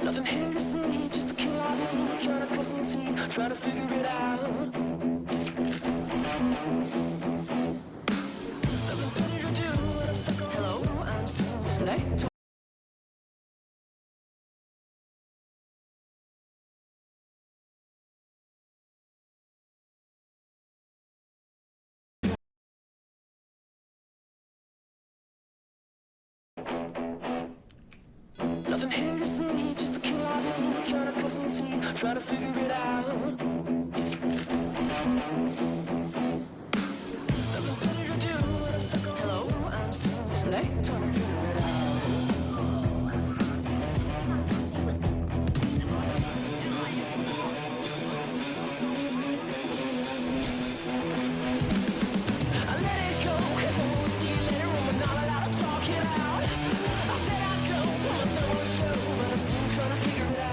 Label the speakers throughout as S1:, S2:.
S1: Nothing here to see, just a kill out moon, trying to cut some teeth, try to figure it out. Nothing better to do when I'm stuck on. Hello, I'm still late. Nothing here to see, just a kill out moon, trying to cut some teeth, try to figure it out. Nothing better to do when I'm stuck on. Hello, I'm still late, trying to figure it out. I let it go, 'cause I won't see you later on, but not allowed to talk it out. I said I'd go, put myself on the show, but I'm still trying to figure it out.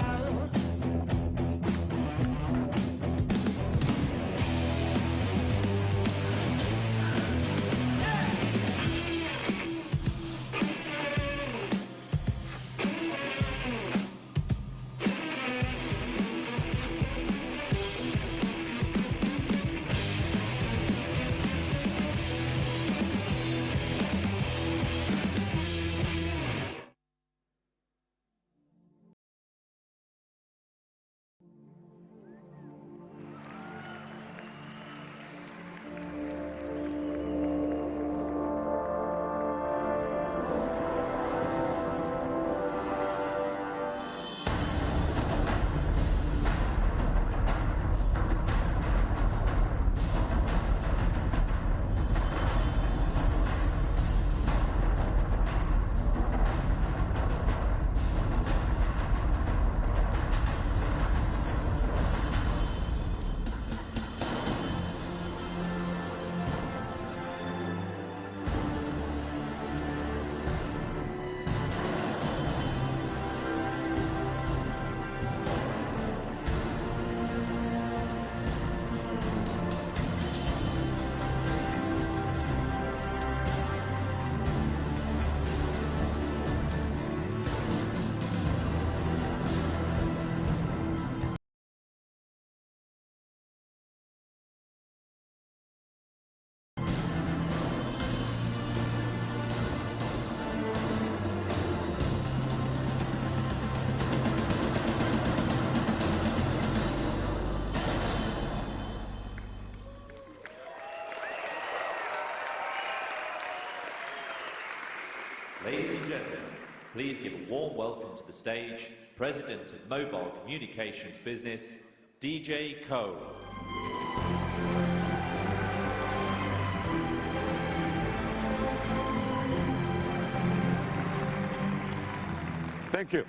S2: Ladies and gentlemen, please give a warm welcome to the stage, President of Mobile Communications Business, DJ Ko.
S3: Thank you.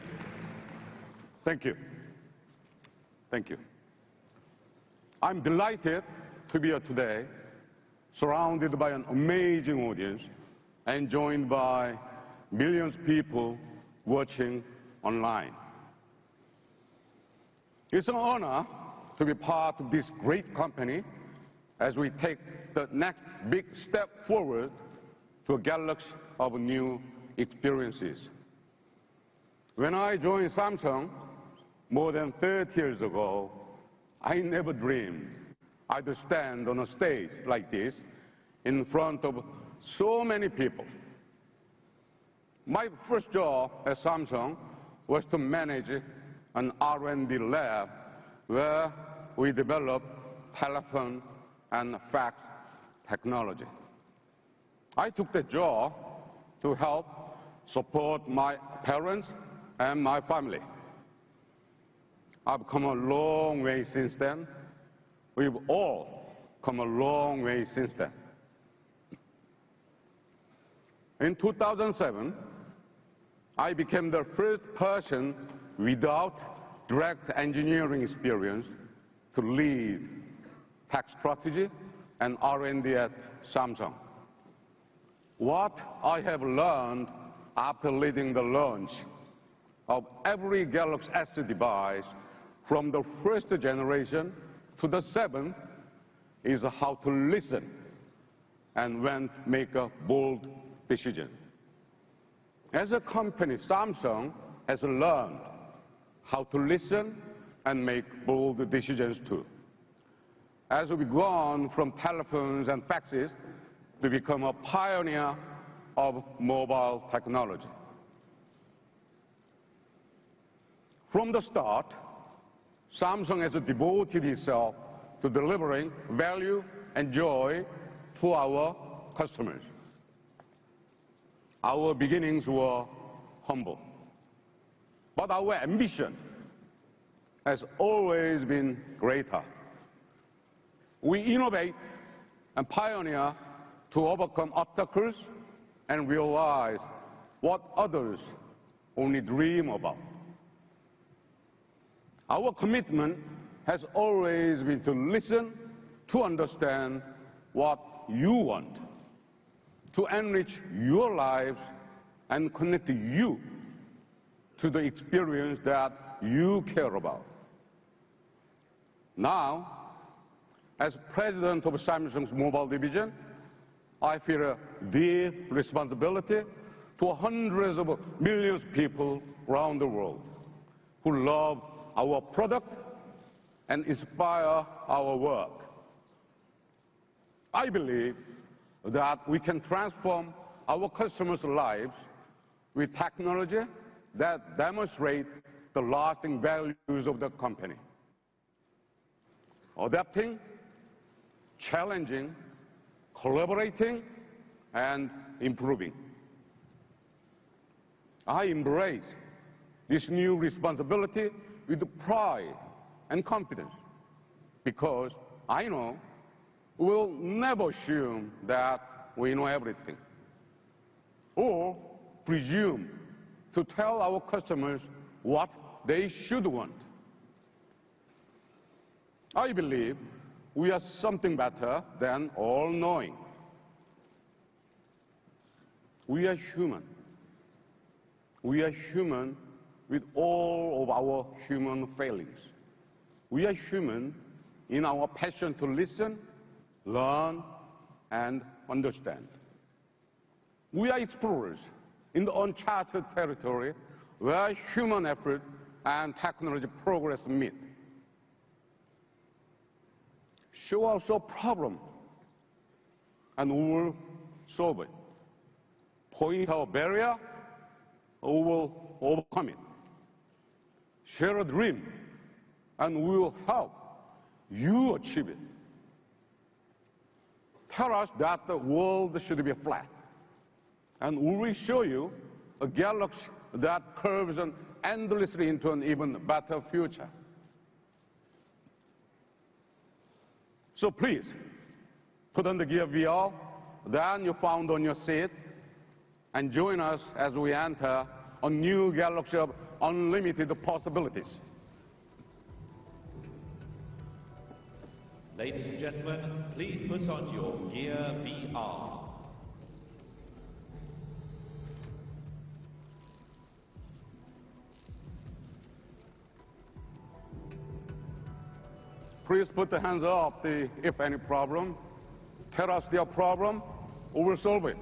S3: Thank you. Thank you. I'm delighted to be here today, surrounded by an amazing audience and joined by millions of people watching online. It's an honor to be part of this great company as we take the next big step forward to a galaxy of new experiences. When I joined Samsung more than 30 years ago, I never dreamed I'd stand on a stage like this in front of so many people. My first job at Samsung was to manage an R&D lab where we developed telephone and fax technology. I took the job to help support my parents and my family. I've come a long way since then. We've all come a long way since then. In 2007, I became the first person without direct engineering experience to lead tech strategy and R&D at Samsung. What I have learned after leading the launch of every Galaxy S device from the first generation to the 7th is how to listen and when to make a bold decision. As a company, Samsung has learned how to listen and make bold decisions too. As we've gone from telephones and faxes to become a pioneer of mobile technology. From the start, Samsung has devoted itself to delivering value and joy to our customers. Our beginnings were humble, but our ambition has always been greater. We innovate and pioneer to overcome obstacles and realize what others only dream about. Our commitment has always been to listen, to understand what you want, to enrich your lives and connect you to the experience that you care about. Now, as president of Samsung's mobile division, I feel a deep responsibility to hundreds of millions of people around the world who love our product and inspire our work. I believe that we can transform our customers' lives with technology that demonstrate the lasting values of the company. Adapting, challenging, collaborating, and improving. I embrace this new responsibility with pride and confidence because I know we'll never assume that we know everything or presume to tell our customers what they should want. I believe we are something better than all-knowing. We are human. We are human with all of our human failings. We are human in our passion to listen, learn, and understand. We are explorers in the uncharted territory where human effort and technology progress meet. Show us a problem, and we will solve it. Point out a barrier, we will overcome it. Share a dream, and we will help you achieve it. Tell us that the world should be flat, and we will show you a galaxy that curves endlessly into an even better future. So please, put on the gear VR that you found on your seat and join us as we enter a new galaxy of unlimited possibilities.
S2: Ladies and gentlemen, please put on your Gear VR.
S3: Please put the hands up if any problem. Tell us their problem, we will solve it.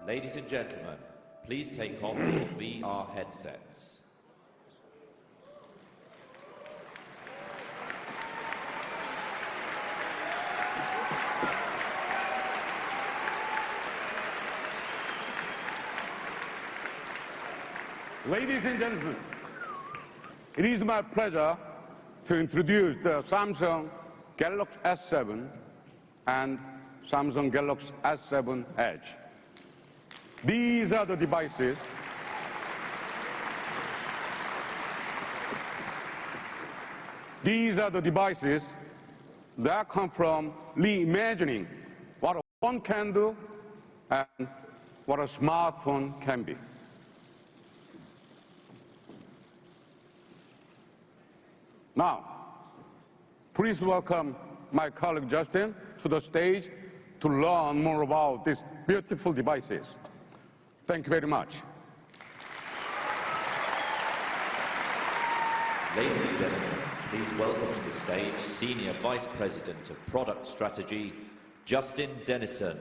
S2: Ladies and gentlemen, please take off your VR headsets.
S3: Ladies and gentlemen, it is my pleasure to introduce the Samsung Galaxy S7 and Samsung Galaxy S7 Edge. These are the devices that come from reimagining what a phone can do and what a smartphone can be. Now, please welcome my colleague Justin to the stage to learn more about these beautiful devices. Thank you very much.
S2: Ladies and gentlemen, please welcome to the stage Senior Vice President of Product Strategy, Justin Dennison.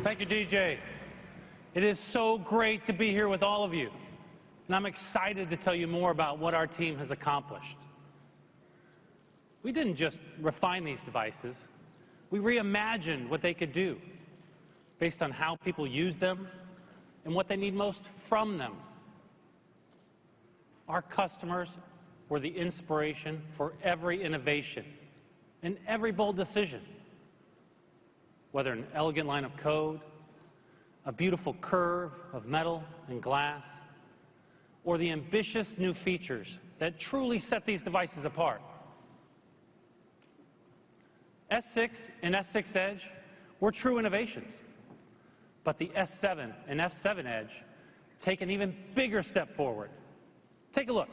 S4: Thank you, DJ. It is so great to be here with all of you, and I'm excited to tell you more about what our team has accomplished. We didn't just refine these devices, we reimagined what they could do based on how people use them and what they need most from them. Our customers were the inspiration for every innovation and every bold decision, whether an elegant line of code, a beautiful curve of metal and glass, or the ambitious new features that truly set these devices apart. S6 and S6 Edge were true innovations, but the S7 and F7 Edge take an even bigger step forward. Take a look.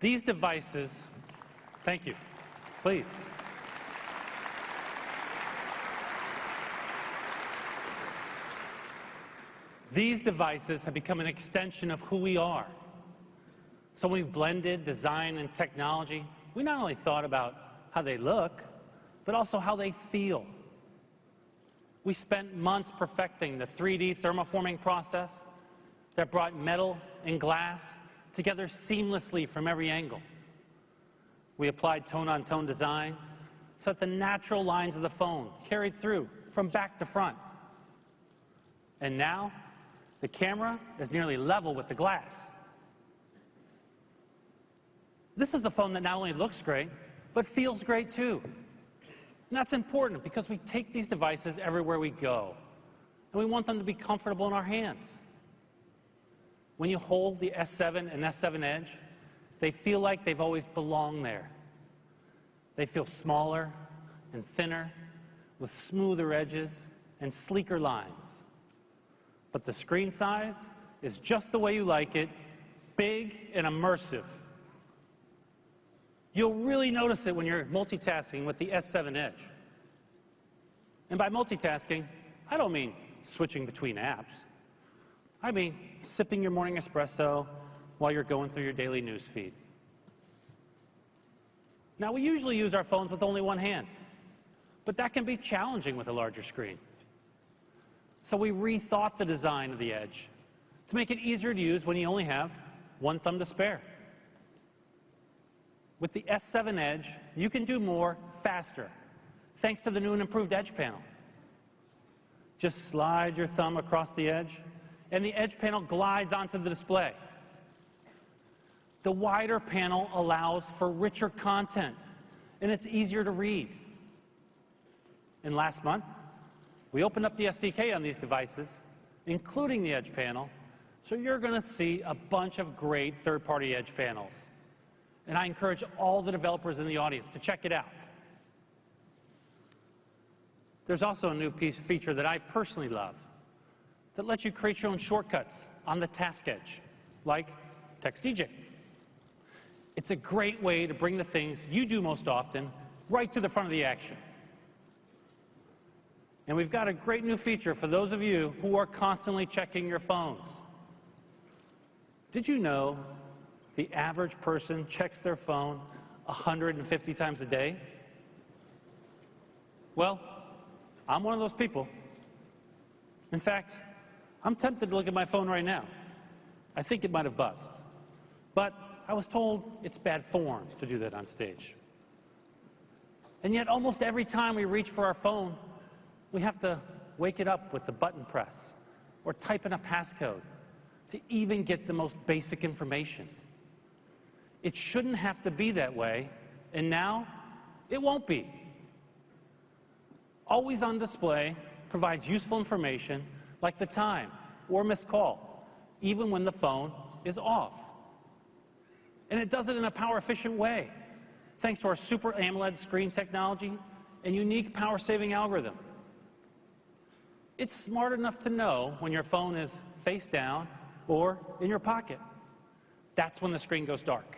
S4: These devices, thank you, please. These devices have become an extension of who we are. So when we blended design and technology, we not only thought about how they look, but also how they feel. We spent months perfecting the 3D thermoforming process that brought metal and glass together seamlessly from every angle. We applied tone-on-tone design so that the natural lines of the phone carried through from back to front. And now, the camera is nearly level with the glass. This is a phone that not only looks great, but feels great too. And that's important because we take these devices everywhere we go, and we want them to be comfortable in our hands. When you hold the S7 and S7 Edge, they feel like they've always belonged there. They feel smaller and thinner, with smoother edges and sleeker lines. But the screen size is just the way you like it, big and immersive. You'll really notice it when you're multitasking with the S7 Edge. And by multitasking, I don't mean switching between apps. I mean sipping your morning espresso while you're going through your daily news feed. Now, we usually use our phones with only one hand, but that can be challenging with a larger screen. So we rethought the design of the Edge to make it easier to use when you only have one thumb to spare. With the S7 Edge, you can do more faster, thanks to the new and improved Edge panel. Just slide your thumb across the edge, and the Edge panel glides onto the display. The wider panel allows for richer content, and it's easier to read. And last month, we opened up the SDK on these devices, including the Edge panel, so you're going to see a bunch of great third-party Edge panels. And I encourage all the developers in the audience to check it out. There's also a new feature that I personally love that lets you create your own shortcuts on the task edge, like Text DJ. It's a great way to bring the things you do most often right to the front of the action. And we've got a great new feature for those of you who are constantly checking your phones. Did you know the average person checks their phone 150 times a day? Well, I'm one of those people. In fact, I'm tempted to look at my phone right now. I think it might have buzzed. But I was told it's bad form to do that on stage. And yet, almost every time we reach for our phone, we have to wake it up with the button press or type in a passcode to even get the most basic information. It shouldn't have to be that way, and now it won't be. Always on display provides useful information like the time or missed call, even when the phone is off. And it does it in a power-efficient way, thanks to our Super AMOLED screen technology and unique power-saving algorithm. It's smart enough to know when your phone is face down or in your pocket. That's when the screen goes dark.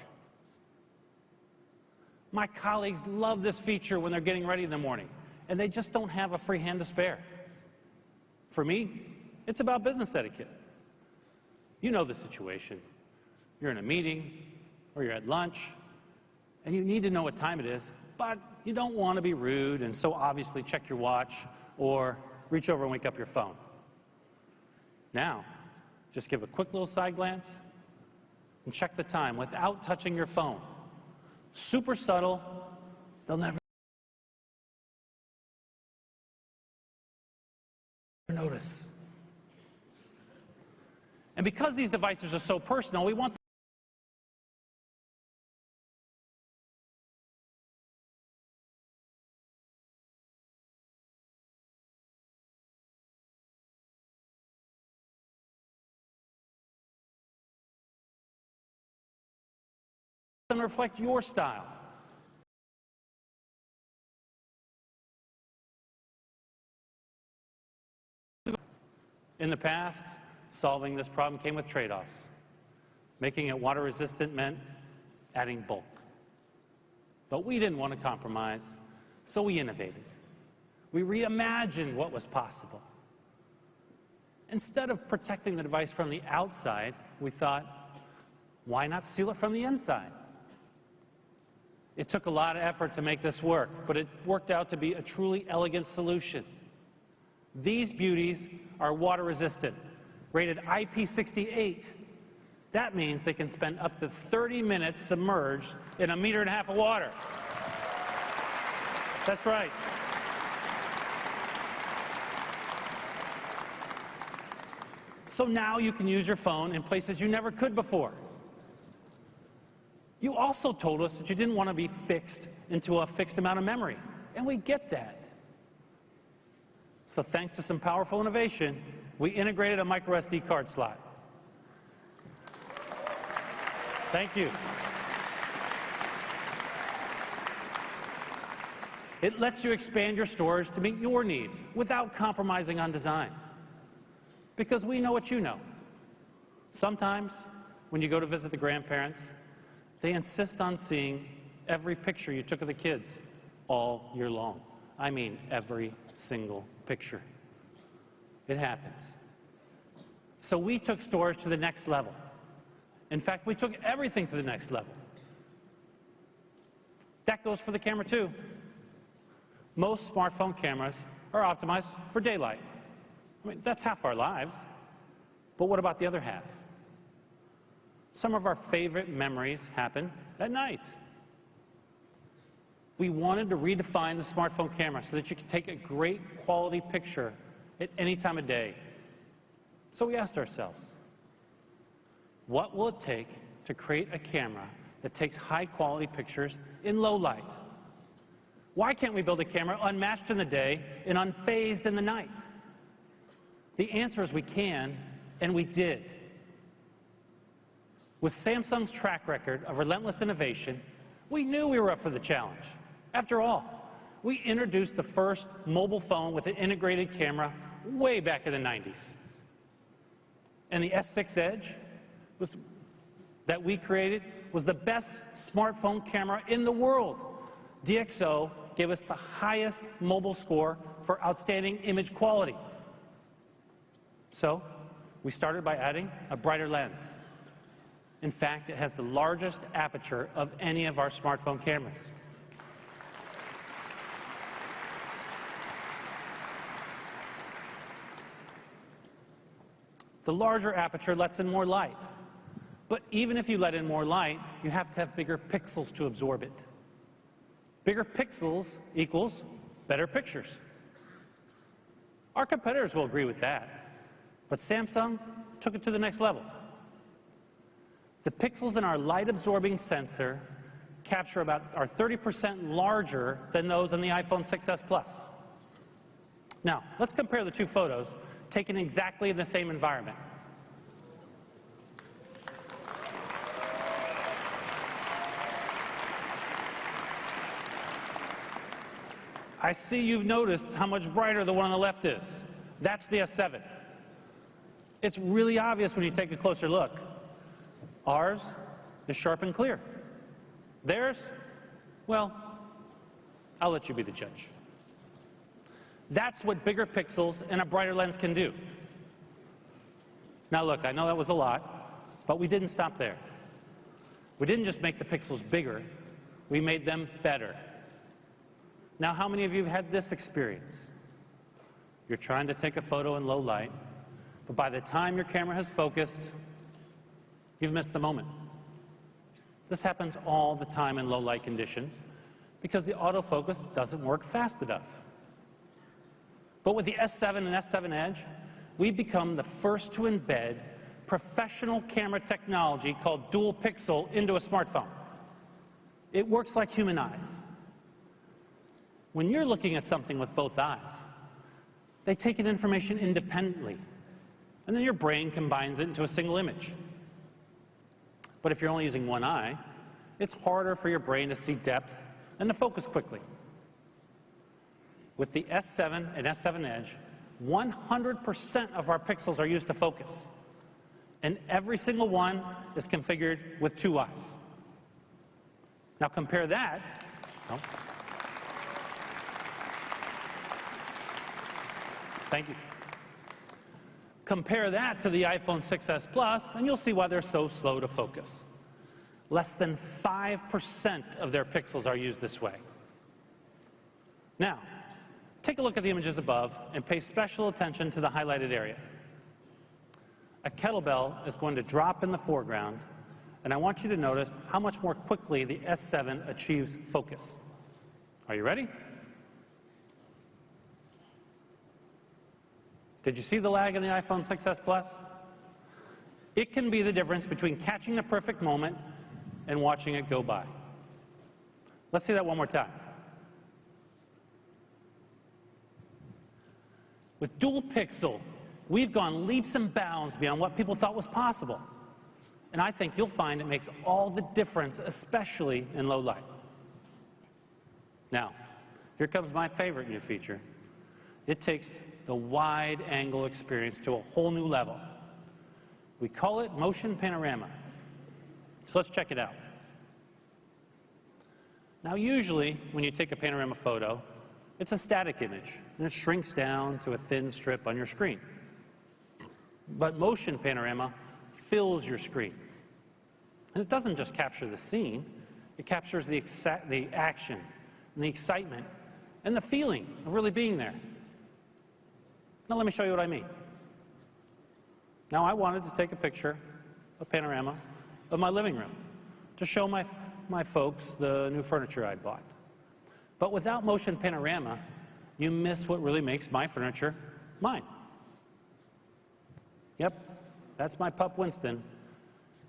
S4: My colleagues love this feature when they're getting ready in the morning, and they just don't have a free hand to spare. For me, it's about business etiquette. You know the situation. You're in a meeting, or you're at lunch, and you need to know what time it is, but you don't want to be rude and so obviously check your watch or reach over and wake up your phone. Now, just give a quick little side glance and check the time without touching your phone. Super subtle, they'll never notice. And because these devices are so personal, we want them to reflect your style. In the past, solving this problem came with trade-offs. Making it water-resistant meant adding bulk. But we didn't want to compromise, so we innovated. We reimagined what was possible. Instead of protecting the device from the outside, we thought, why not seal it from the inside? It took a lot of effort to make this work, but it worked out to be a truly elegant solution. These beauties are water-resistant, rated IP68. That means they can spend up to 30 minutes submerged in 1.5 meters of water. That's right. So now you can use your phone in places you never could before. You also told us that you didn't want to be fixed into a fixed amount of memory, and we get that. So thanks to some powerful innovation, we integrated a micro SD card slot. Thank you. It lets you expand your storage to meet your needs without compromising on design. Because we know what you know. Sometimes, when you go to visit the grandparents, they insist on seeing every picture you took of the kids all year long. I mean, every single picture. It happens. So we took storage to the next level. In fact, we took everything to the next level. That goes for the camera too. Most smartphone cameras are optimized for daylight. I mean, that's half our lives. But what about the other half? Some of our favorite memories happen at night. We wanted to redefine the smartphone camera so that you could take a great quality picture at any time of day. So we asked ourselves, what will it take to create a camera that takes high quality pictures in low light? Why can't we build a camera unmatched in the day and unfazed in the night? The answer is we can, and we did. With Samsung's track record of relentless innovation, we knew we were up for the challenge. After all, we introduced the first mobile phone with an integrated camera way back in the 90s. And the S6 Edge that we created was the best smartphone camera in the world. DxO gave us the highest mobile score for outstanding image quality. So we started by adding a brighter lens. In fact, it has the largest aperture of any of our smartphone cameras. The larger aperture lets in more light. But even if you let in more light, you have to have bigger pixels to absorb it. Bigger pixels equals better pictures. Our competitors will agree with that, but Samsung took it to the next level. The pixels in our light-absorbing sensor are 30% larger than those in the iPhone 6s Plus. Now, let's compare the two photos taken exactly in the same environment. I see you've noticed how much brighter the one on the left is. That's the S7. It's really obvious when you take a closer look. Ours is sharp and clear. Theirs, well, I'll let you be the judge. That's what bigger pixels and a brighter lens can do. Now look, I know that was a lot, but we didn't stop there. We didn't just make the pixels bigger, we made them better. Now, how many of you have had this experience? You're trying to take a photo in low light, but by the time your camera has focused, you've missed the moment. This happens all the time in low light conditions because the autofocus doesn't work fast enough. But with the S7 and S7 Edge, we've become the first to embed professional camera technology called dual pixel into a smartphone. It works like human eyes. When you're looking at something with both eyes, they take in information independently, and then your brain combines it into a single image. But if you're only using one eye, it's harder for your brain to see depth and to focus quickly. With the S7 and S7 Edge, 100% of our pixels are used to focus, and every single one is configured with two eyes. Now compare that. Thank you. Compare that to the iPhone 6s Plus, and you'll see why they're so slow to focus. Less than 5% of their pixels are used this way. Now, take a look at the images above and pay special attention to the highlighted area. A kettlebell is going to drop in the foreground, and I want you to notice how much more quickly the S7 achieves focus. Are you ready? Did you see the lag in the iPhone 6s Plus? It can be the difference between catching the perfect moment and watching it go by. Let's see that one more time. With dual pixel, we've gone leaps and bounds beyond what people thought was possible. And I think you'll find it makes all the difference, especially in low light. Now, here comes my favorite new feature. It takes the wide-angle experience to a whole new level. We call it motion panorama. So let's check it out. Now, usually, when you take a panorama photo, it's a static image, and it shrinks down to a thin strip on your screen. But motion panorama fills your screen. And it doesn't just capture the scene, it captures the action, and the excitement, and the feeling of really being there. Now let me show you what I mean. Now I wanted to take a picture, a panorama, of my living room to show my folks the new furniture I'd bought. But without motion panorama, you miss what really makes my furniture mine. Yep, that's my pup Winston.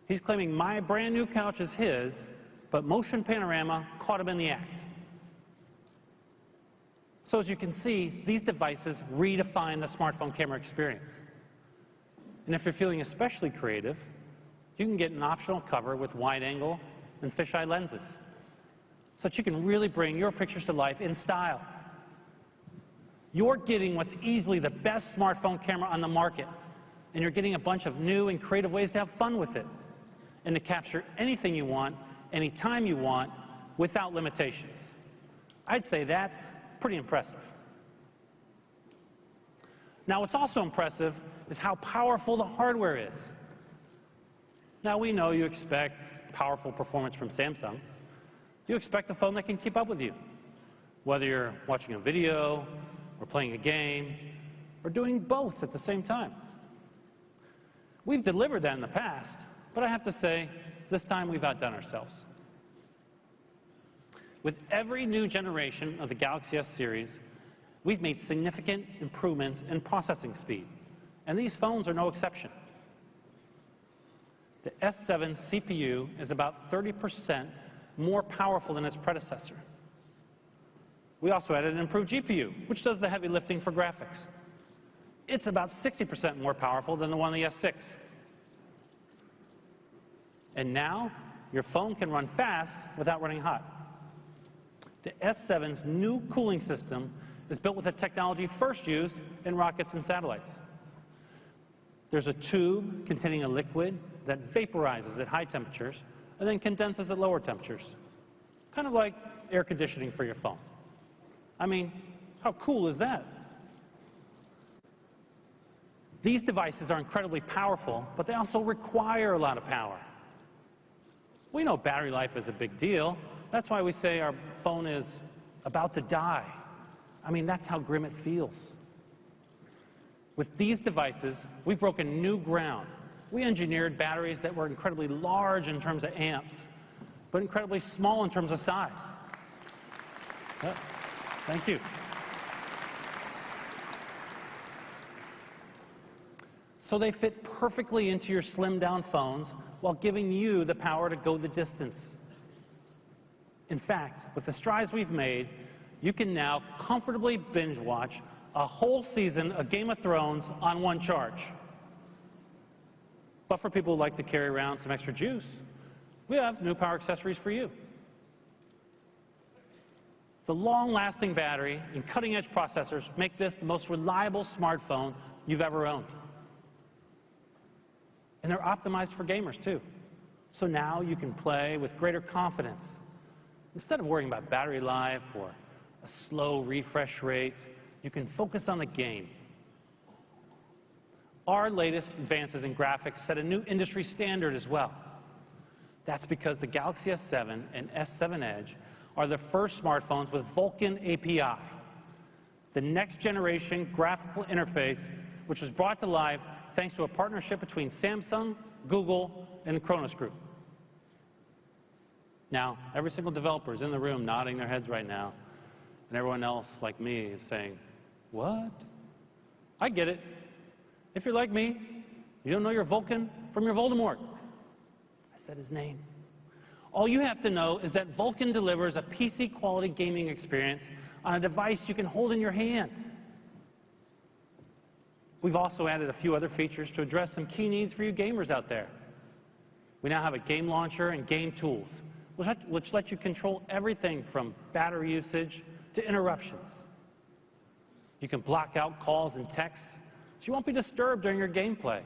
S4: He's claiming my brand new couch is his, but motion panorama caught him in the act. So as you can see, these devices redefine the smartphone camera experience. And if you're feeling especially creative, you can get an optional cover with wide angle and fisheye lenses, so that you can really bring your pictures to life in style. You're getting what's easily the best smartphone camera on the market, and you're getting a bunch of new and creative ways to have fun with it, and to capture anything you want, anytime you want, without limitations. I'd say that's pretty impressive. Now, what's also impressive is how powerful the hardware is. Now, we know you expect powerful performance from Samsung. You expect a phone that can keep up with you, whether you're watching a video, or playing a game, or doing both at the same time. We've delivered that in the past, but I have to say, this time we've outdone ourselves. With every new generation of the Galaxy S series, we've made significant improvements in processing speed, and these phones are no exception. The S7 CPU is about 30% more powerful than its predecessor. We also added an improved GPU, which does the heavy lifting for graphics. It's about 60% more powerful than the one on the S6. And now, your phone can run fast without running hot. The S7's new cooling system is built with a technology first used in rockets and satellites. There's a tube containing a liquid that vaporizes at high temperatures and then condenses at lower temperatures. Kind of like air conditioning for your phone. I mean, how cool is that? These devices are incredibly powerful, but they also require a lot of power. We know battery life is a big deal. That's why we say our phone is about to die. I mean, that's how grim it feels. With these devices, we've broken new ground. We engineered batteries that were incredibly large in terms of amps, but incredibly small in terms of size. Thank you. So they fit perfectly into your slimmed-down phones while giving you the power to go the distance. In fact, with the strides we've made, you can now comfortably binge-watch a whole season of Game of Thrones on one charge. But for people who like to carry around some extra juice, we have new power accessories for you. The long-lasting battery and cutting-edge processors make this the most reliable smartphone you've ever owned. And they're optimized for gamers, too. So now you can play with greater confidence. Instead of worrying about battery life or a slow refresh rate, you can focus on the game. Our latest advances in graphics set a new industry standard as well. That's because the Galaxy S7 and S7 Edge are the first smartphones with Vulkan API, the next generation graphical interface, which was brought to life thanks to a partnership between Samsung, Google, and the Kronos Group. Now, every single developer is in the room nodding their heads right now, and everyone else, like me, is saying, what? I get it. If you're like me, you don't know your Vulkan from your Voldemort. I said his name. All you have to know is that Vulkan delivers a PC-quality gaming experience on a device you can hold in your hand. We've also added a few other features to address some key needs for you gamers out there. We now have a game launcher and game tools, which let you control everything from battery usage to interruptions. You can block out calls and texts so you won't be disturbed during your gameplay.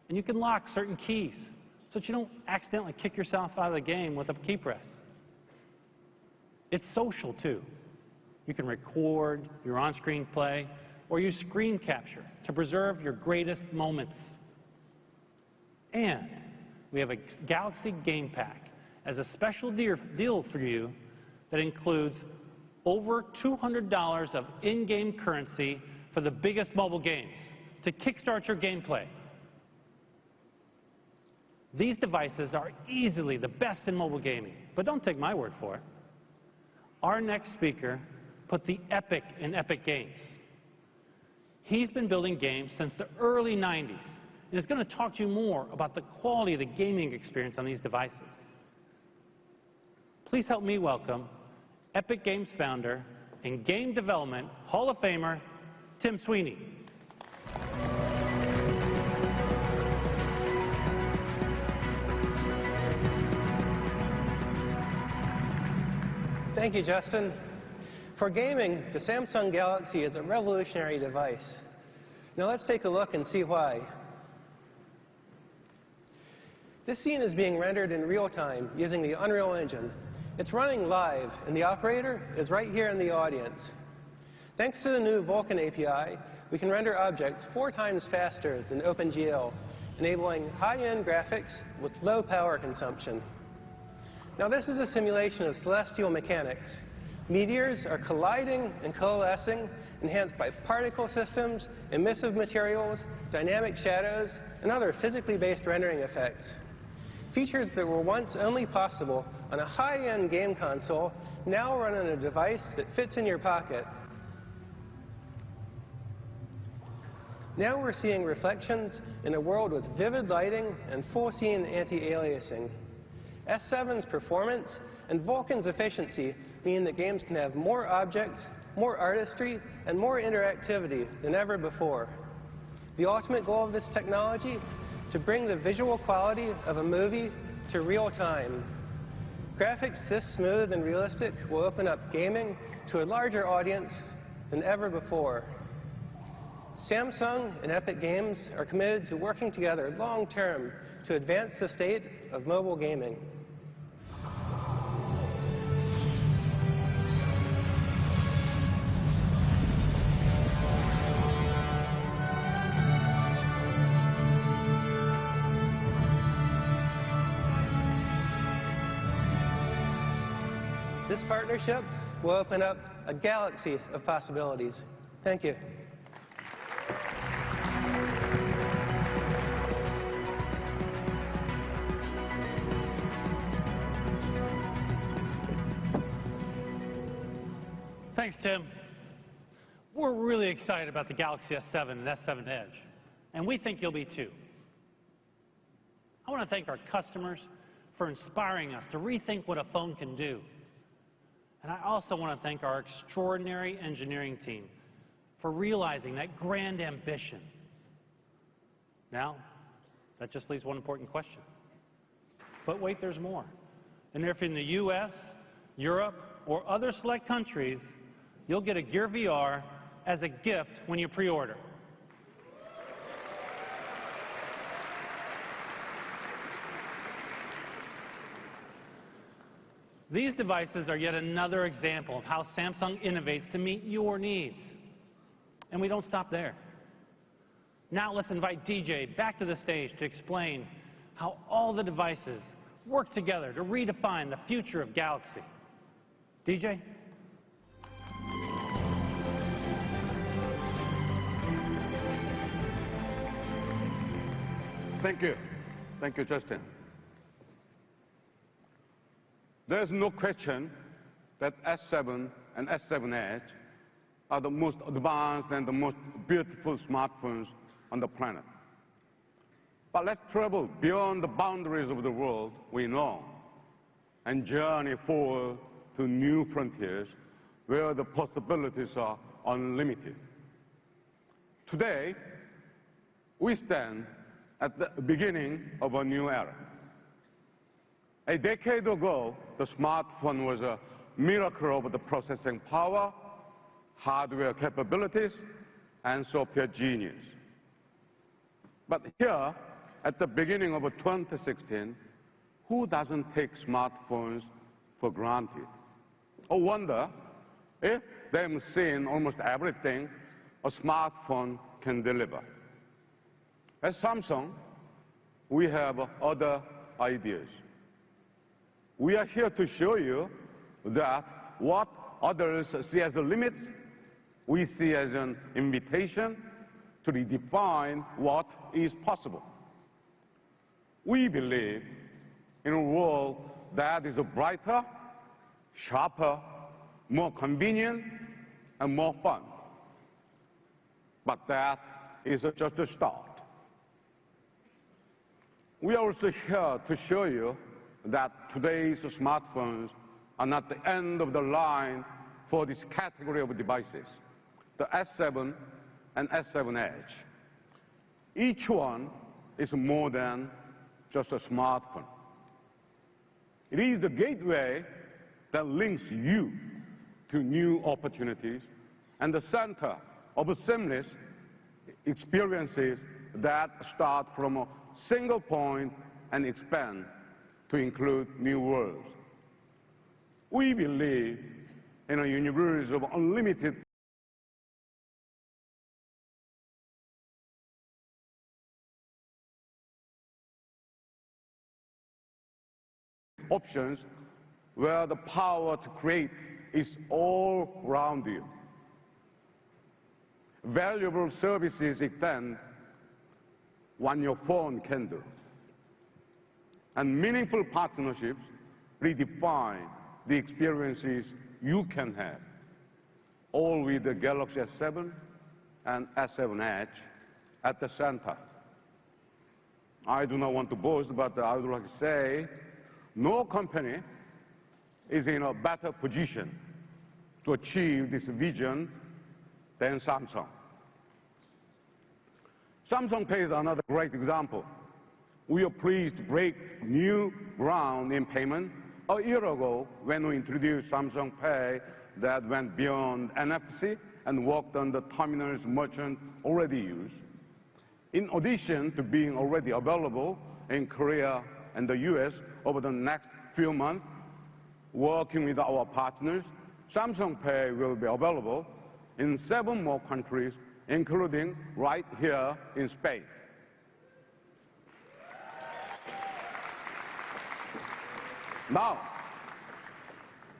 S4: And you can lock certain keys so that you don't accidentally kick yourself out of the game with a key press. It's social, too. You can record your on-screen play or use screen capture to preserve your greatest moments. And we have a Galaxy Game Pack as a special deal for you that includes over $200 of in-game currency for the biggest mobile games to kickstart your gameplay. These devices are easily the best in mobile gaming, but don't take my word for it. our next speaker put the epic in Epic Games. He's been building games since the early 90s and is going to talk to you more about the quality of the gaming experience on these devices. Please help me welcome Epic Games founder and Game Development Hall of Famer, Tim Sweeney.
S5: Thank you, Justin. For gaming, the Samsung Galaxy is a revolutionary device. Now let's take a look and see why. This scene is being rendered in real time using the Unreal Engine. It's running live, and the operator is right here in the audience. Thanks to the new Vulkan API, we can render objects 4 times faster than OpenGL, enabling high-end graphics with low power consumption. Now this is a simulation of celestial mechanics. Meteors are colliding and coalescing, enhanced by particle systems, emissive materials, dynamic shadows, and other physically based rendering effects. Features that were once only possible on a high-end game console now run on a device that fits in your pocket. Now we're seeing reflections in a world with vivid lighting and full-scene anti-aliasing. S7's performance and Vulkan's efficiency mean that games can have more objects, more artistry, and more interactivity than ever before. The ultimate goal of this technology? To bring the visual quality of a movie to real time. Graphics this smooth and realistic will open up gaming to a larger audience than ever before. Samsung and Epic Games are committed to working together long-term to advance the state of mobile gaming. This partnership will open up a galaxy of possibilities. Thank you.
S4: Thanks, Tim. We're really excited about the Galaxy S7 and S7 Edge, and we think you'll be too. I want to thank our customers for inspiring us to rethink what a phone can do. And I also want to thank our extraordinary engineering team for realizing that grand ambition. Now, that just leaves one important question. But wait, there's more. And if in the US, Europe, or other select countries, you'll get a Gear VR as a gift when you pre-order. These devices are yet another example of how Samsung innovates to meet your needs. And we don't stop there. Now let's invite DJ back to the stage to explain how all the devices work together to redefine the future of Galaxy. DJ?
S3: Thank you. Thank you, Justin. There's no question that S7 and S7 Edge are the most advanced and the most beautiful smartphones on the planet. But let's travel beyond the boundaries of the world we know and journey forward to new frontiers where the possibilities are unlimited. Today, we stand at the beginning of a new era. A decade ago, the smartphone was a miracle of the processing power, hardware capabilities, and software genius. But here, at the beginning of 2016, who doesn't take smartphones for granted? I wonder if they've seen almost everything a smartphone can deliver. At Samsung, we have other ideas. We are here to show you that what others see as a limit, we see as an invitation to redefine what is possible. We believe in a world that is brighter, sharper, more convenient, and more fun. But that is just a start. We are also here to show you that today's smartphones are not the end of the line for this category of devices, the S7 and S7 Edge. Each one is more than just a smartphone. It is the gateway that links you to new opportunities and the center of seamless experiences that start from a single point and expand to include new worlds. We believe in a universe of unlimited options where the power to create is all around you. Valuable services extend what your phone can do. And meaningful partnerships redefine the experiences you can have, all with the Galaxy S7 and S7 Edge at the center. I do not want to boast, but I would like to say no company is in a better position to achieve this vision than Samsung. Samsung Pay is another great example. We are pleased to break new ground in payment a year ago when we introduced Samsung Pay that went beyond NFC and worked on the terminals merchants already use. In addition to being already available in Korea and the US over the next few months, working with our partners, Samsung Pay will be available in 7 more countries, including right here in Spain. Now,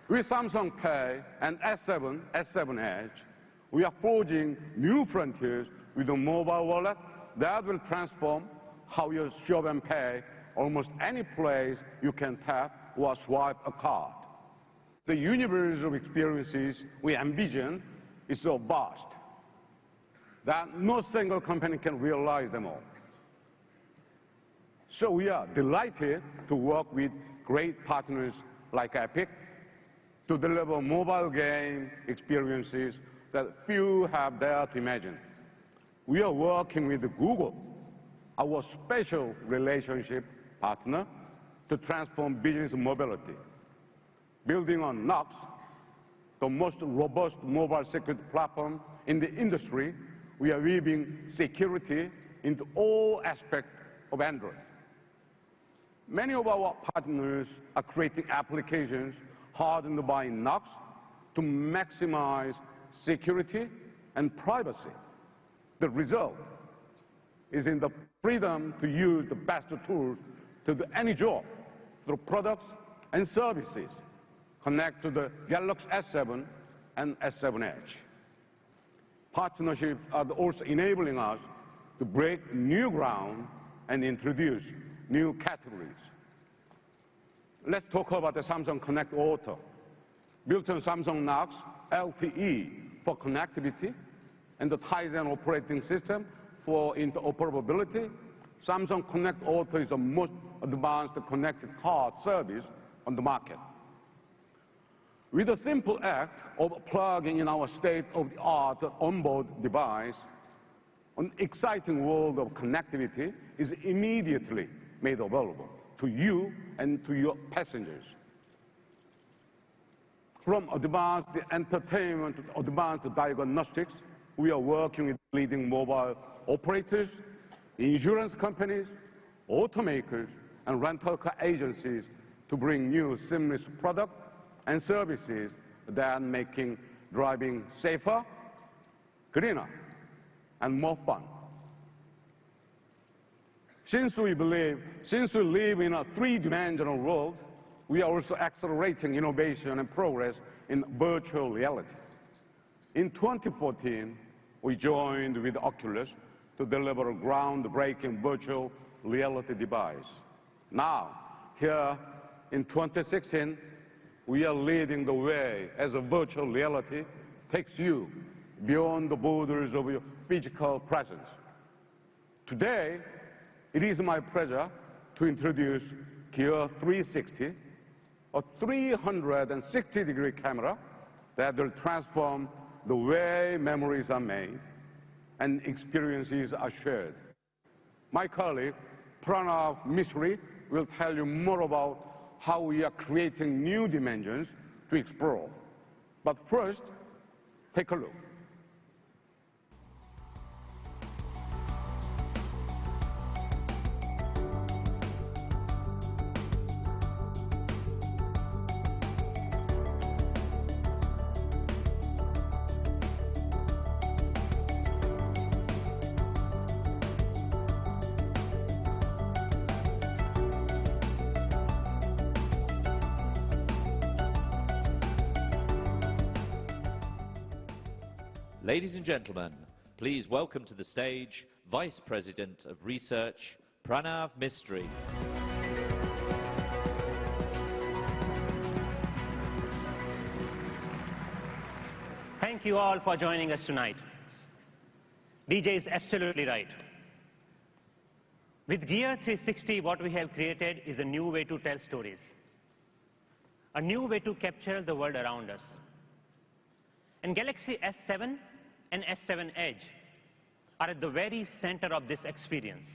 S3: with Samsung Pay and S7, S7 Edge, we are forging new frontiers with a mobile wallet that will transform how you shop and pay almost any place you can tap or swipe a card. The universe of experiences we envision is so vast that no single company can realize them all. So we are delighted to work with great partners like Epic to deliver mobile game experiences that few have dared to imagine. We are working with Google, our special relationship partner, to transform business mobility. Building on Knox, the most robust mobile security platform in the industry, we are weaving security into all aspects of Android. Many of our partners are creating applications hardened by Knox to maximize security and privacy. The result is in the freedom to use the best tools to do any job through products and services connect to the Galaxy S7 and S7 Edge. Partnerships are also enabling us to break new ground and introduce new categories. Let's talk about the Samsung Connect Auto. Built on Samsung Knox LTE for connectivity and the Tizen operating system for interoperability, Samsung Connect Auto is the most advanced connected car service on the market. With a simple act of plugging in our state-of-the-art onboard device, an exciting world of connectivity is immediately made available to you and to your passengers. From advanced entertainment to advanced diagnostics, we are working with leading mobile operators, insurance companies, automakers, and rental car agencies to bring new seamless products and services that are making driving safer, greener, and more fun. Since we live in a three-dimensional world, we are also accelerating innovation and progress in virtual reality. In 2014, we joined with Oculus to deliver a groundbreaking virtual reality device. Now, here in 2016, we are leading the way as a virtual reality takes you beyond the borders of your physical presence. Today, it is my pleasure to introduce Gear 360, a 360-degree camera that will transform the way memories are made and experiences are shared. My colleague, Pranav Mishri, will tell you more about how we are creating new dimensions to explore. But first, take a look.
S2: Ladies and gentlemen, please welcome to the stage Vice President of Research, Pranav Mistry.
S6: Thank you all for joining us tonight. DJ is absolutely right. With Gear 360, what we have created is a new way to tell stories, a new way to capture the world around us. And Galaxy S7 and S7 Edge are at the very center of this experience.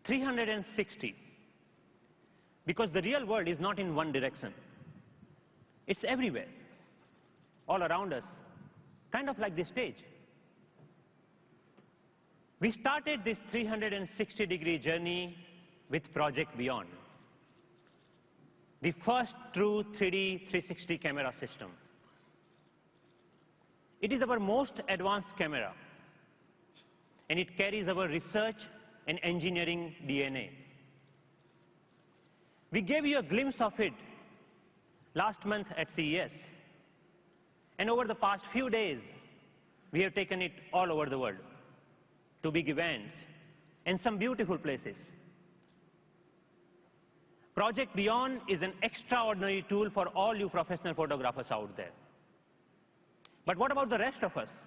S6: 360, because the real world is not in one direction. It's everywhere, all around us, kind of like this stage. We started this 360-degree journey with Project Beyond, the first true 3D 360 camera system. It is our most advanced camera, and it carries our research and engineering DNA. We gave you a glimpse of it last month at CES, and over the past few days, we have taken it all over the world to big events and some beautiful places. Project Beyond is an extraordinary tool for all you professional photographers out there. But what about the rest of us?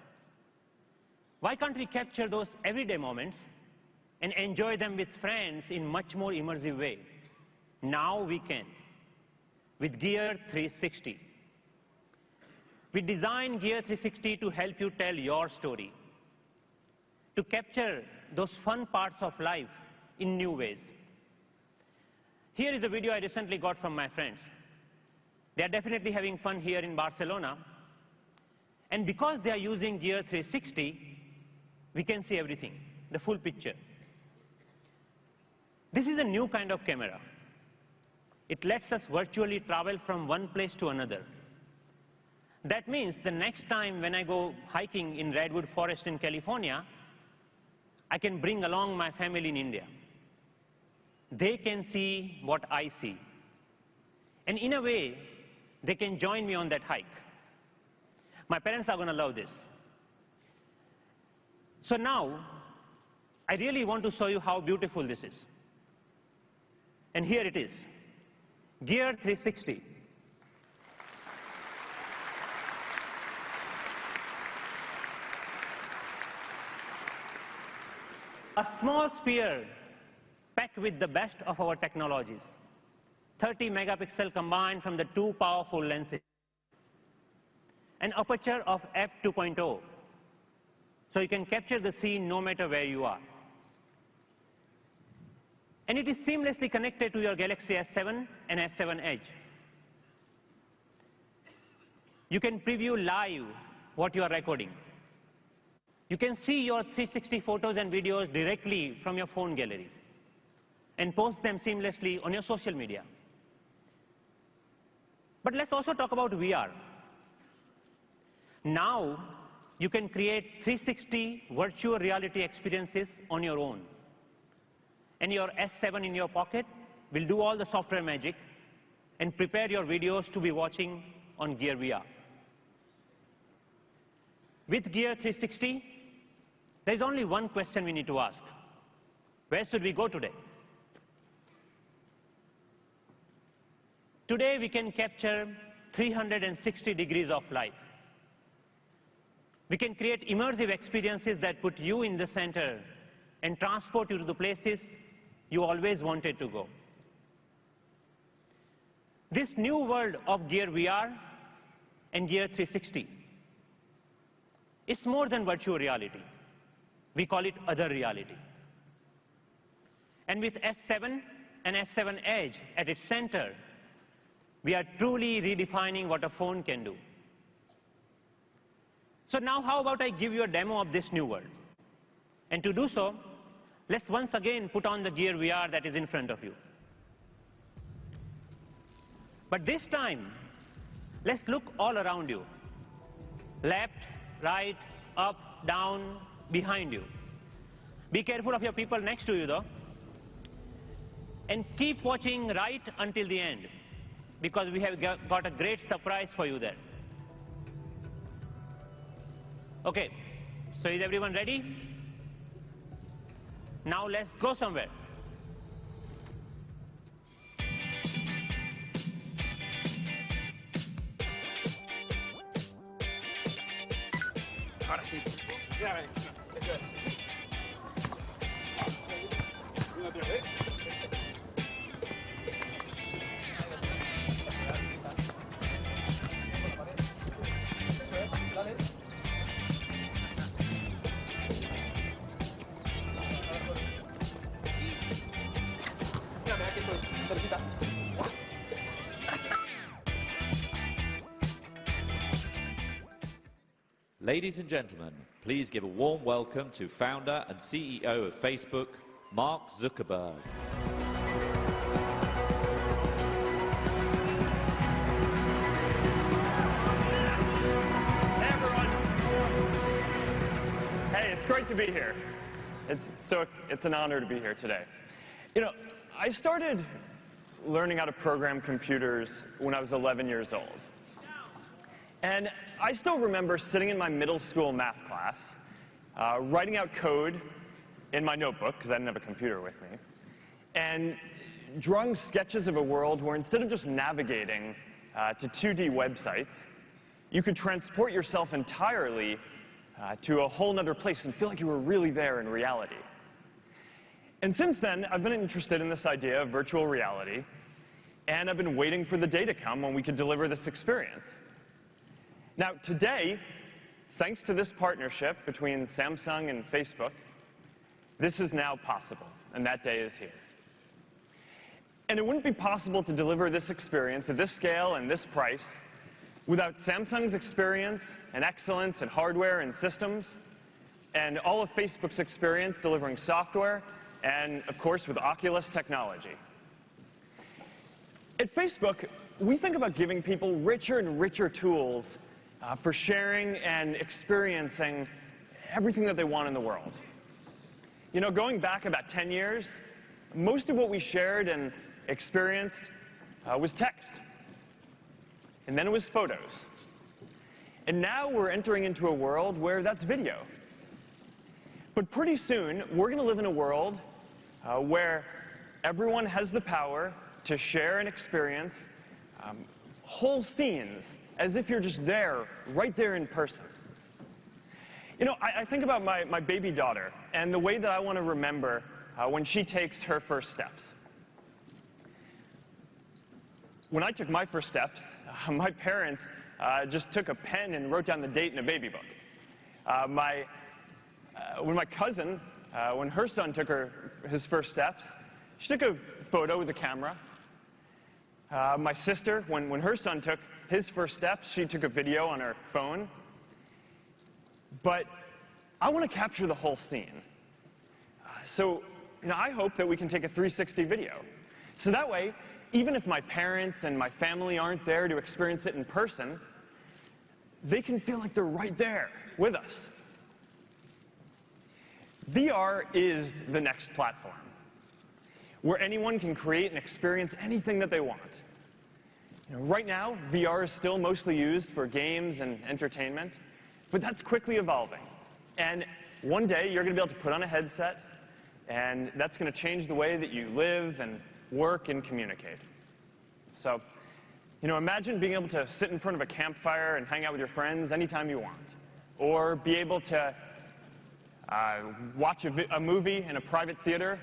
S6: Why can't we capture those everyday moments and enjoy them with friends in much more immersive way? Now we can, with Gear 360. We designed Gear 360 to help you tell your story, to capture those fun parts of life in new ways. Here is a video I recently got from my friends. They are definitely having fun here in Barcelona. And because they are using Gear 360, we can see everything, the full picture. This is a new kind of camera. It lets us virtually travel from one place to another. That means the next time when I go hiking in Redwood Forest in California, I can bring along my family in India. They can see what I see. And in a way, they can join me on that hike. My parents are going to love this. So now, I really want to show you how beautiful this is. And here it is, Gear 360. A small sphere packed with the best of our technologies. 30 megapixel combined from the two powerful lenses. An aperture of f2.0, so you can capture the scene no matter where you are. And it is seamlessly connected to your Galaxy S7 and S7 Edge. You can preview live what you are recording. You can see your 360 photos and videos directly from your phone gallery and post them seamlessly on your social media. But let's also talk about VR. Now, you can create 360 virtual reality experiences on your own. And your S7 in your pocket will do all the software magic and prepare your videos to be watching on Gear VR. With Gear 360, there's only one question we need to ask. Where should we go today? Today, we can capture 360 degrees of life. We can create immersive experiences that put you in the center and transport you to the places you always wanted to go. This new world of Gear VR and Gear 360 is more than virtual reality. We call it other reality. And with S7 and S7 Edge at its center, we are truly redefining what a phone can do. So now how about I give you a demo of this new world? And to do so, let's once again put on the Gear VR that is in front of you. But this time, let's look all around you. Left, right, up, down, behind you. Be careful of your people next to you, though. And keep watching right until the end, because we have got a great surprise for you there. Okay, so is everyone ready? Now let's go somewhere.
S7: Ahora sí. Ya ven. Eso es. Una otra vez. Dale. Mira, aquí estoy. Cerquita.
S2: Ladies and gentlemen, please give a warm welcome to founder and CEO of Facebook, Mark Zuckerberg.
S8: Hey everyone! Hey, it's great to be here. It's an honor to be here today. You know, I started learning how to program computers when I was 11 years old. And I still remember sitting in my middle school math class, writing out code in my notebook, because I didn't have a computer with me, and drawing sketches of a world where instead of just navigating to 2D websites, you could transport yourself entirely to a whole nother place and feel like you were really there in reality. And since then, I've been interested in this idea of virtual reality, and I've been waiting for the day to come when we could deliver this experience. Now, today, thanks to this partnership between Samsung and Facebook, this is now possible, and that day is here. And it wouldn't be possible to deliver this experience at this scale and this price without Samsung's experience and excellence in hardware and systems, and all of Facebook's experience delivering software, and of course with Oculus technology. At Facebook, we think about giving people richer and richer tools for sharing and experiencing everything that they want in the world. You know, going back about 10 years, most of what we shared and experienced was text. And then it was photos. And now we're entering into a world where that's video. But pretty soon, we're going to live in a world where everyone has the power to share and experience whole scenes as if you're just there, right there in person. You know, I think about my baby daughter and the way that I want to remember when she takes her first steps. When I took my first steps, my parents just took a pen and wrote down the date in a baby book. When my cousin, when her son took his first steps, she took a photo with a camera. My sister, when her son took his first steps, she took a video on her phone. But I want to capture the whole scene. So, you know, I hope that we can take a 360 video. So that way, even if my parents and my family aren't there to experience it in person, they can feel like they're right there with us. VR is the next platform, where anyone can create and experience anything that they want. You know, right now, VR is still mostly used for games and entertainment, but that's quickly evolving. And one day, you're going to be able to put on a headset, and that's going to change the way that you live and work and communicate. So Imagine being able to sit in front of a campfire and hang out with your friends anytime you want, or be able to watch a movie in a private theater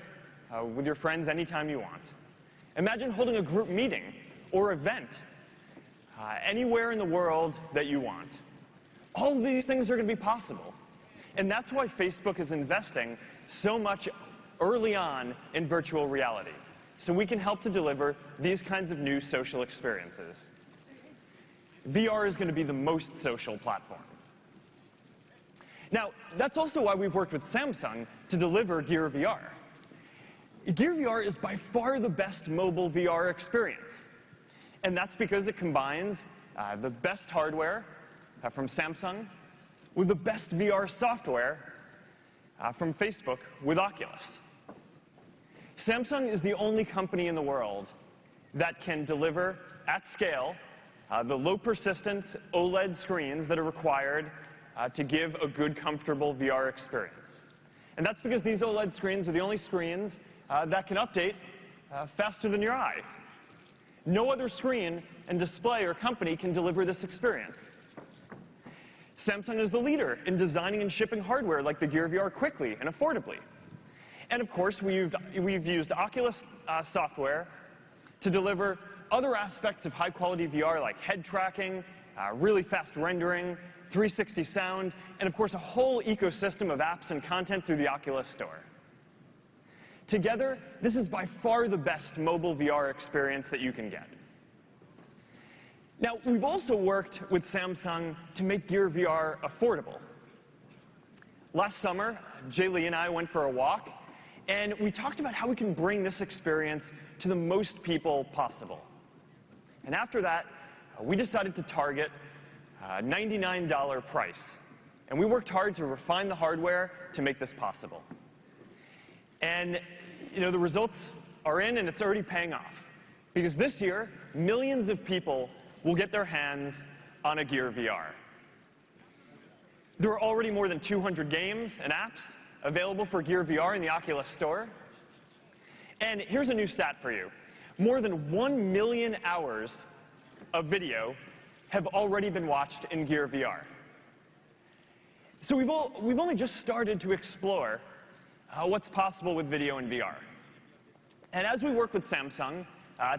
S8: with your friends anytime you want. Imagine holding a group meeting or event anywhere in the world that you want. All of these things are going to be possible. And that's why Facebook is investing so much early on in virtual reality, so we can help to deliver these kinds of new social experiences. VR is going to be the most social platform. Now, that's also why we've worked with Samsung to deliver Gear VR. Gear VR is by far the best mobile VR experience. And that's because it combines the best hardware from Samsung with the best VR software from Facebook with Oculus. Samsung is the only company in the world that can deliver at scale the low persistence OLED screens that are required to give a good, comfortable VR experience. And that's because these OLED screens are the only screens that can update faster than your eye. No other screen and display or company can deliver this experience. Samsung is the leader in designing and shipping hardware like the Gear VR quickly and affordably. And of course, we've used Oculus software to deliver other aspects of high-quality VR like head tracking, really fast rendering, 360 sound, and of course a whole ecosystem of apps and content through the Oculus Store. Together, this is by far the best mobile VR experience that you can get. Now, we've also worked with Samsung to make Gear VR affordable. Last summer, Jay Lee and I went for a walk, and we talked about how we can bring this experience to the most people possible. And after that, we decided to target a $99 price. And we worked hard to refine the hardware to make this possible. And the results are in, and it's already paying off. Because this year, millions of people will get their hands on a Gear VR. There are already more than 200 games and apps available for Gear VR in the Oculus Store. And here's a new stat for you. More than 1 million hours of video have already been watched in Gear VR. So we've only just started to explore what's possible with video in VR. And as we work with Samsung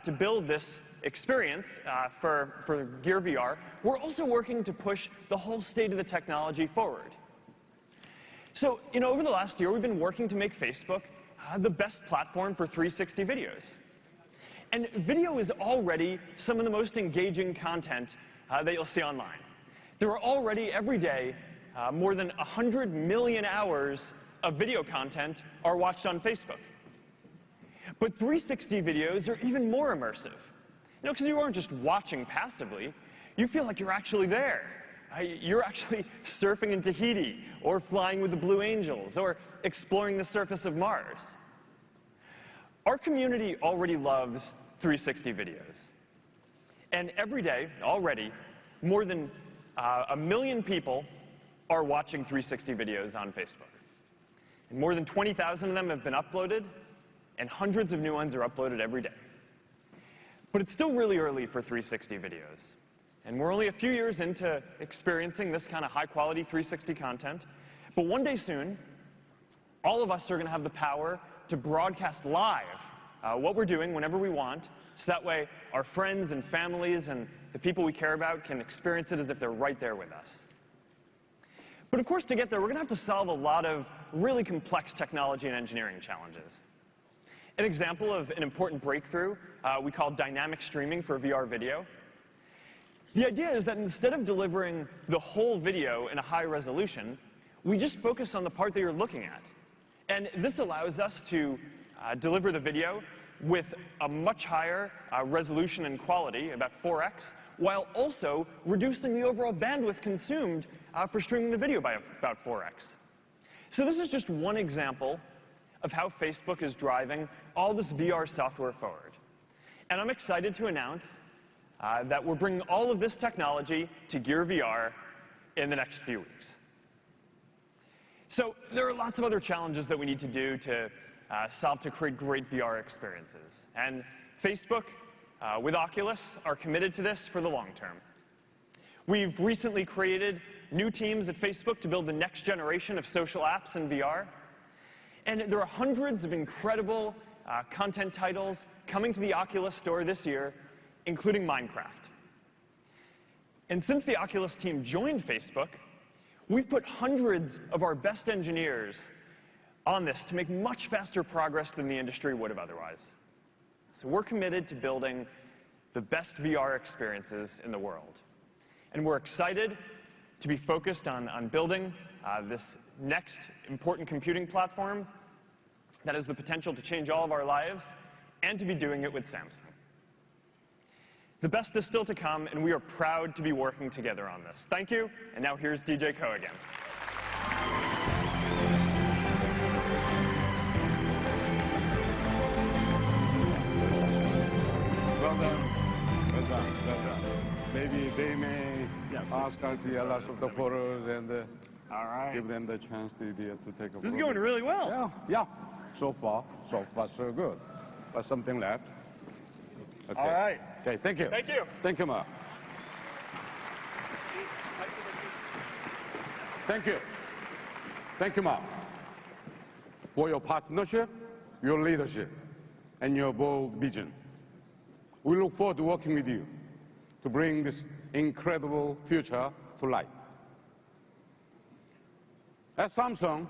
S8: to build this experience for Gear VR, we're also working to push the whole state of the technology forward. So, over the last year, we've been working to make Facebook the best platform for 360 videos. And video is already some of the most engaging content that you'll see online. There are already, every day, more than 100 million hours of video content are watched on Facebook. But 360 videos are even more immersive. Because you aren't just watching passively, you feel like you're actually there. You're actually surfing in Tahiti, or flying with the Blue Angels, or exploring the surface of Mars. Our community already loves 360 videos. And every day, already, more than 1 million people are watching 360 videos on Facebook. And more than 20,000 of them have been uploaded, and hundreds of new ones are uploaded every day. But it's still really early for 360 videos. And we're only a few years into experiencing this kind of high-quality 360 content. But one day soon, all of us are going to have the power to broadcast live what we're doing whenever we want, so that way our friends and families and the people we care about can experience it as if they're right there with us. But of course, to get there, we're going to have to solve a lot of really complex technology and engineering challenges. An example of an important breakthrough we call dynamic streaming for VR video. The idea is that instead of delivering the whole video in a high resolution, we just focus on the part that you're looking at. And this allows us to deliver the video with a much higher resolution and quality, about 4x, while also reducing the overall bandwidth consumed for streaming the video by about 4x. So this is just one example of how Facebook is driving all this VR software forward. And I'm excited to announce that we're bringing all of this technology to Gear VR in the next few weeks. So there are lots of other challenges that we need to do to solve to create great VR experiences. And Facebook with Oculus, are committed to this for the long term. We've recently created new teams at Facebook to build the next generation of social apps in VR. And there are hundreds of incredible content titles coming to the Oculus store this year, including Minecraft. And since the Oculus team joined Facebook, we've put hundreds of our best engineers on this to make much faster progress than the industry would have otherwise. So we're committed to building the best VR experiences in the world. And we're excited to be focused on building this next important computing platform that has the potential to change all of our lives, and to be doing it with Samsung. The best is still to come, and we are proud to be working together on this. Thank you, and now here's DJ Ko again.
S3: Well done. Well done. Well done. Maybe they may ask us to a lot of the photos and
S8: All right.
S3: give them the chance to take a
S8: This is
S3: photo.
S8: going really well.
S3: Yeah. So far, so good. But something left. Okay.
S8: All right.
S3: Okay, thank you.
S8: Thank you.
S3: Thank you, Mark. Thank you. Thank you, Mark, for your partnership, your leadership, and your bold vision. We look forward to working with you to bring this incredible future to life. At Samsung,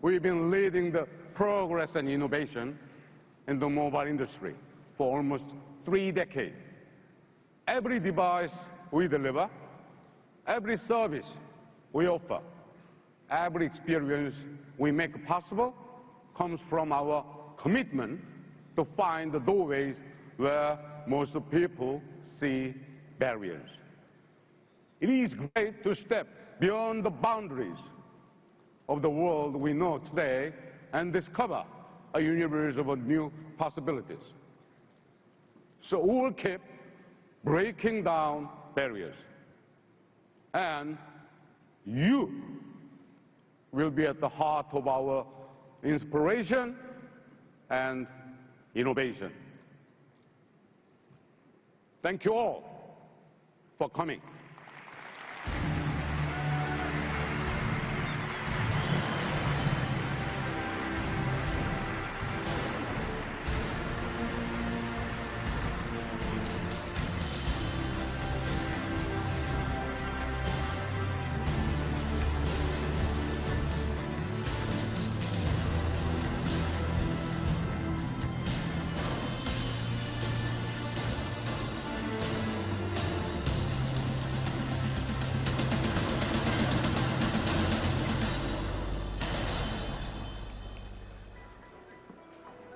S3: we've been leading the progress and innovation in the mobile industry for almost 3 decades. Every device we deliver, every service we offer, every experience we make possible comes from our commitment to find the doorways where most people see barriers. It is great to step beyond the boundaries of the world we know today and discover a universe of new possibilities. So we'll keep breaking down barriers. And you will be at the heart of our inspiration and innovation. Thank you all for coming.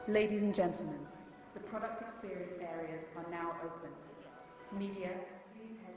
S9: Ladies and gentlemen, the product experience areas are now open. Media, please head